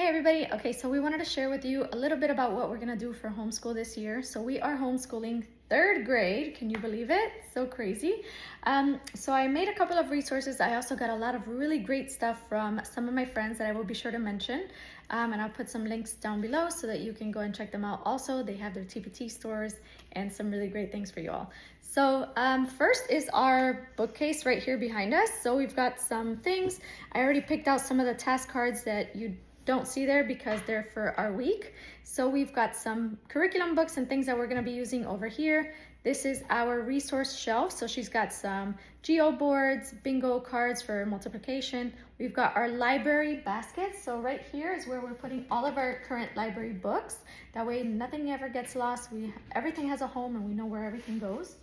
Hey everybody. Okay, so we wanted to share with you a little bit about what we're gonna do for homeschool this year. So we are homeschooling third grade. Can you believe it? So crazy. So I made a couple of resources. I also got a lot of really great stuff from some of my friends that I will be sure to mention. And I'll put some links down below so that you can go and check them out. Also, they have their TPT stores and some really great things for you all. So first is our bookcase right here behind us. So we've got some things. I already picked out some of the task cards that you don't see there because they're for our week. So we've got some curriculum books and things that we're going to be using over here. This is our resource shelf. So she's got some geo boards, bingo cards for multiplication. We've got our library basket. So right here is where we're putting all of our current library books. That way nothing ever gets lost. Everything has a home and we know where everything goes.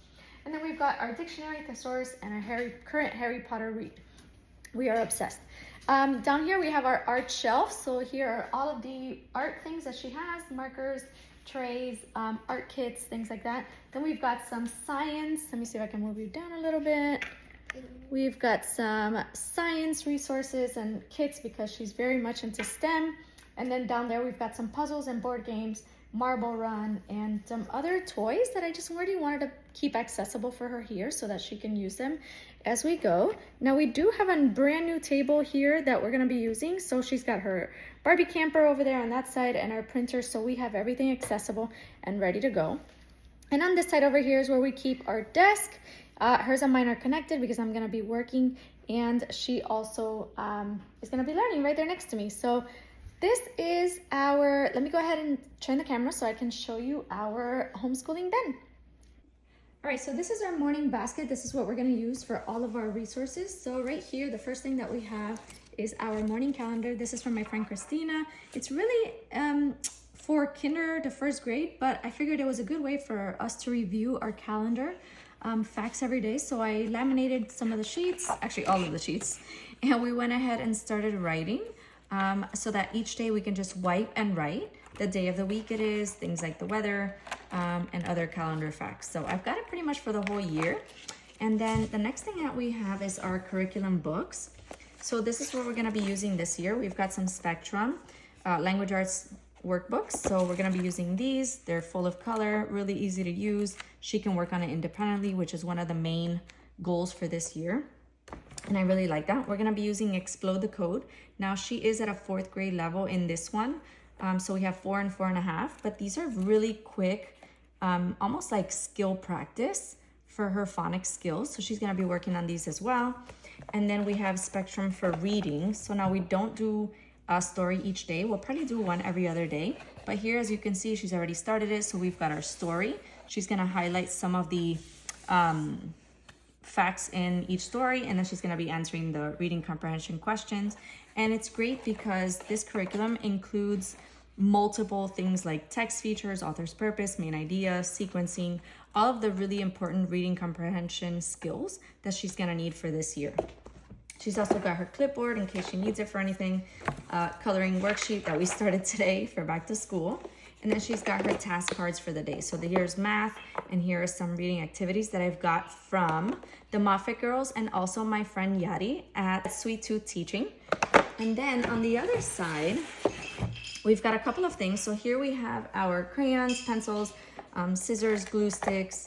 And then we've got our dictionary, thesaurus, and our current Harry Potter read. We are obsessed. Down here we have our art shelf. So here are all of the art things that she has, markers, trays, art kits, things like that. Then we've got some science. Let me see if I can move you down a little bit. We've got some science resources and kits because she's very much into STEM. And then down there we've got some puzzles and board games, marble run, and some other toys that I just really wanted to keep accessible for her here so that she can use them as we go. Now we do have a brand new table here that we're going to be using. So she's got her Barbie camper over there on that side and our printer, so we have everything accessible and ready to go. And on this side over here is where we keep our desk. Hers and mine are connected because I'm going to be working, and she also is going to be learning right there next to me. So this is our, let me go ahead and turn the camera so I can show you our homeschooling bin. All right, so this is our morning basket. This is what we're gonna use for all of our resources. So right here, the first thing that we have is our morning calendar. This is from my friend Christina. It's really for kinder to first grade, but I figured it was a good way for us to review our calendar facts every day. So I laminated some of the sheets, actually all of the sheets, and we went ahead and started writing so that each day we can just wipe and write the day of the week it is, things like the weather, and other calendar facts. So I've got it pretty much for the whole year. And then the next thing that we have is our curriculum books. So this is what we're gonna be using this year. We've got some Spectrum language arts workbooks. So we're gonna be using these. They're full of color, really easy to use. She can work on it independently, which is one of the main goals for this year. And I really like that. We're gonna be using Explode the Code. Now she is at a 4th grade level in this one. So we have 4 and 4.5, but these are really quick, almost like skill practice for her phonics skills. So she's gonna be working on these as well. And then we have Spectrum for reading. So now we don't do a story each day. We'll probably do one every other day. But here, as you can see, she's already started it. So we've got our story. She's gonna highlight some of the facts in each story, and then she's going to be answering the reading comprehension questions. And it's great because this curriculum includes multiple things like text features, author's purpose, main idea, sequencing, all of the really important reading comprehension skills that she's going to need for this year. She's also got her clipboard in case she needs it for anything, coloring worksheet that we started today for back to school. And then she's got her task cards for the day. So here's math, and here are some reading activities that I've got from the Moffat Girls and also my friend Yadi at Sweet Tooth Teaching. And then on the other side, we've got a couple of things. So here we have our crayons, pencils, scissors, glue sticks,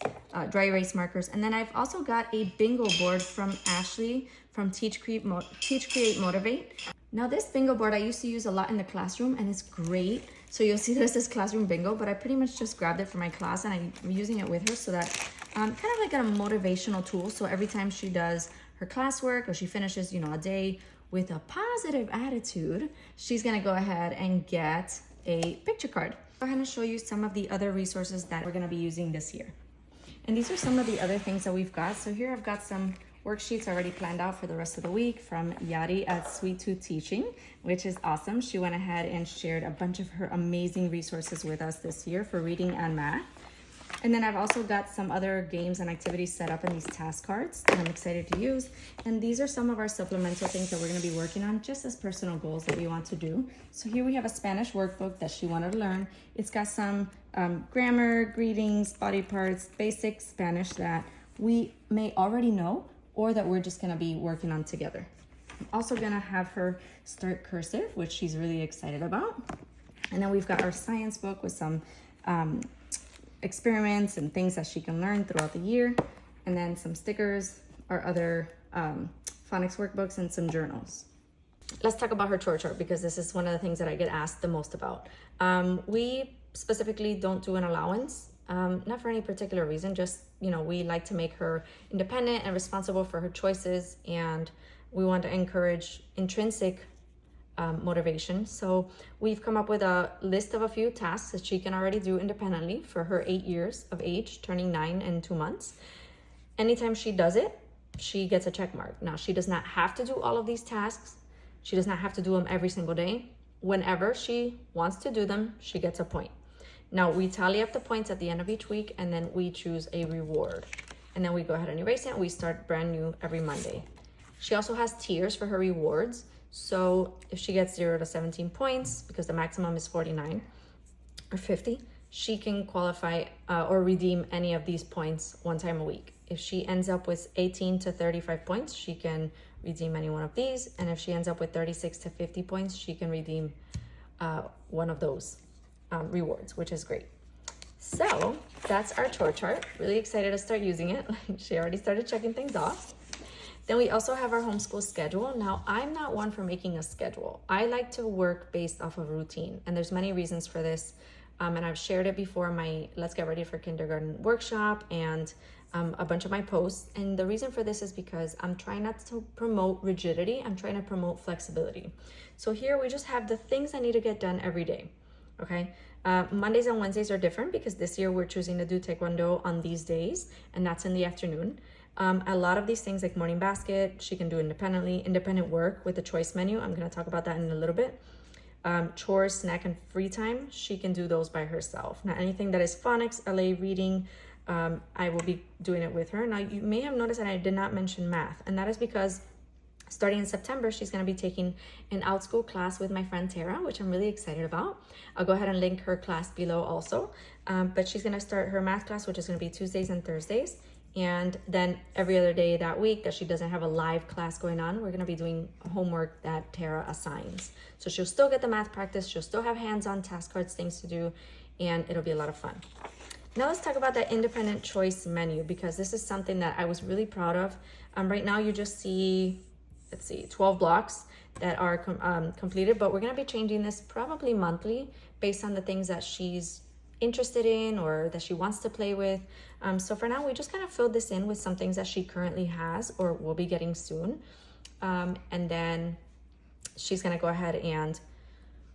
dry erase markers. And then I've also got a bingo board from Ashley from Teach, Create, Motivate. Now this bingo board I used to use a lot in the classroom, and it's great. So you'll see this is classroom bingo, but I pretty much just grabbed it for my class and I'm using it with her so that kind of like a motivational tool. So every time she does her classwork or she finishes, a day with a positive attitude, she's gonna go ahead and get a picture card. Go ahead and show you some of the other resources that we're gonna be using this year. And these are some of the other things that we've got. So here I've got some worksheets already planned out for the rest of the week from Yadi at Sweet Tooth Teaching, which is awesome. She went ahead and shared a bunch of her amazing resources with us this year for reading and math. And then I've also got some other games and activities set up in these task cards that I'm excited to use. And these are some of our supplemental things that we're going to be working on just as personal goals that we want to do. So here we have a Spanish workbook that she wanted to learn. It's got some grammar, greetings, body parts, basic Spanish that we may already know, or that we're just gonna be working on together. also gonna have her start cursive, which she's really excited about. And then we've got our science book with some experiments and things that she can learn throughout the year. And then some stickers, our other phonics workbooks, and some journals. Let's talk about her chore chart, because this is one of the things that I get asked the most about. We specifically don't do an allowance, not for any particular reason, just, you know, we like to make her independent and responsible for her choices, and we want to encourage intrinsic motivation. So we've come up with a list of a few tasks that she can already do independently for her 8 years of age, turning 9 in 2 months. Anytime she does it, she gets a check mark. Now, she does not have to do all of these tasks. She does not have to do them every single day. Whenever she wants to do them, she gets a point. Now, we tally up the points at the end of each week, and then we choose a reward. And then we go ahead and erase it, and we start brand new every Monday. She also has tiers for her rewards. So if she gets 0 to 17 points, because the maximum is 49 or 50, she can qualify or redeem any of these points one time a week. If she ends up with 18 to 35 points, she can redeem any one of these. And if she ends up with 36 to 50 points, she can redeem one of those rewards, which is great. So that's our chore chart. Really excited to start using it. She already started checking things off. Then we also have our homeschool schedule. Now, I'm not one for making a schedule. I like to work based off of routine, and there's many reasons for this. And I've shared it before in my Let's Get Ready for Kindergarten workshop and a bunch of my posts. And the reason for this is because I'm trying not to promote rigidity. I'm trying to promote flexibility. So here we just have the things I need to get done every day. Okay. Mondays and Wednesdays are different because this year we're choosing to do Taekwondo on these days, and that's in the afternoon. A lot of these things like morning basket, she can do independently. Independent work with the choice menu, I'm going to talk about that in a little bit. Chores, snack, and free time, she can do those by herself. Now, anything that is phonics, LA, reading, I will be doing it with her. Now, you may have noticed that I did not mention math, and that is because starting in September, she's going to be taking an out-school class with my friend Tara, which I'm really excited about. I'll go ahead and link her class below also. But she's going to start her math class, which is going to be Tuesdays and Thursdays. And then every other day that week that she doesn't have a live class going on, we're going to be doing homework that Tara assigns. So she'll still get the math practice. She'll still have hands-on task cards, things to do, and it'll be a lot of fun. Now let's talk about that independent choice menu, because this is something that I was really proud of. Right now you just see, 12 blocks that are completed, but we're going to be changing this probably monthly based on the things that she's interested in or that she wants to play with. So for now, we just kind of filled this in with some things that she currently has or will be getting soon. And then she's going to go ahead and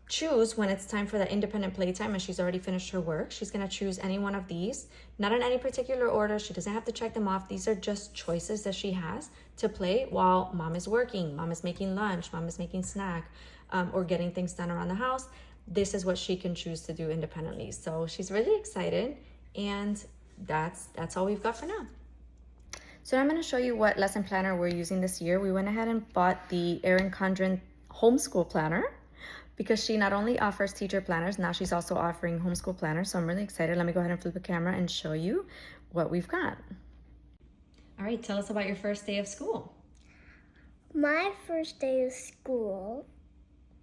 choose when it's time for that independent playtime and she's already finished her work. She's going to choose any one of these, not in any particular order. She doesn't have to check them off. These are just choices that she has to play while mom is working, mom is making lunch, mom is making snack, or getting things done around the house. This is what she can choose to do independently. So she's really excited, and that's all we've got for now. So I'm going to show you what lesson planner we're using this year. We went ahead and bought the Erin Condren Homeschool Planner because she not only offers teacher planners, now she's also offering homeschool planners. So I'm really excited. Let me go ahead and flip the camera and show you what we've got. All right, tell us about your first day of school. My first day of school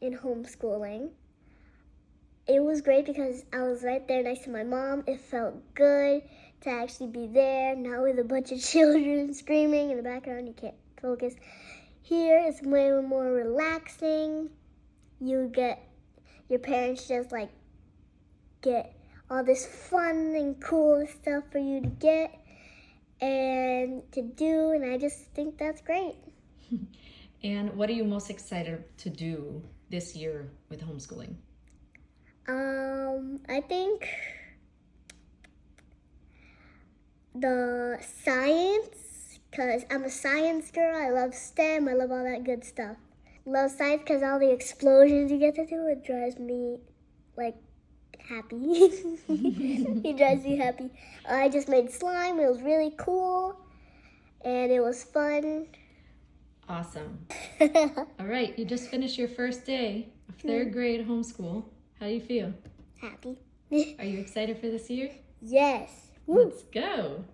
in homeschooling, it was great because I was right there next to my mom. It felt good to actually be there, not with a bunch of children screaming in the background. You can't focus. Here it's way more relaxing. You get, your parents just like get all this fun and cool stuff for you to get and to do, and I just think that's great. And what are you most excited to do this year with homeschooling? I think the science, because I'm a science girl. I love STEM. I love all that good stuff. Love science because all the explosions you get to do, it drives me like happy. It drives me happy. I just made slime. It was really cool and it was fun. Awesome. All right, you just finished your first day of third grade homeschool. How do you feel? Happy. Are you excited for this year? Yes. Let's go.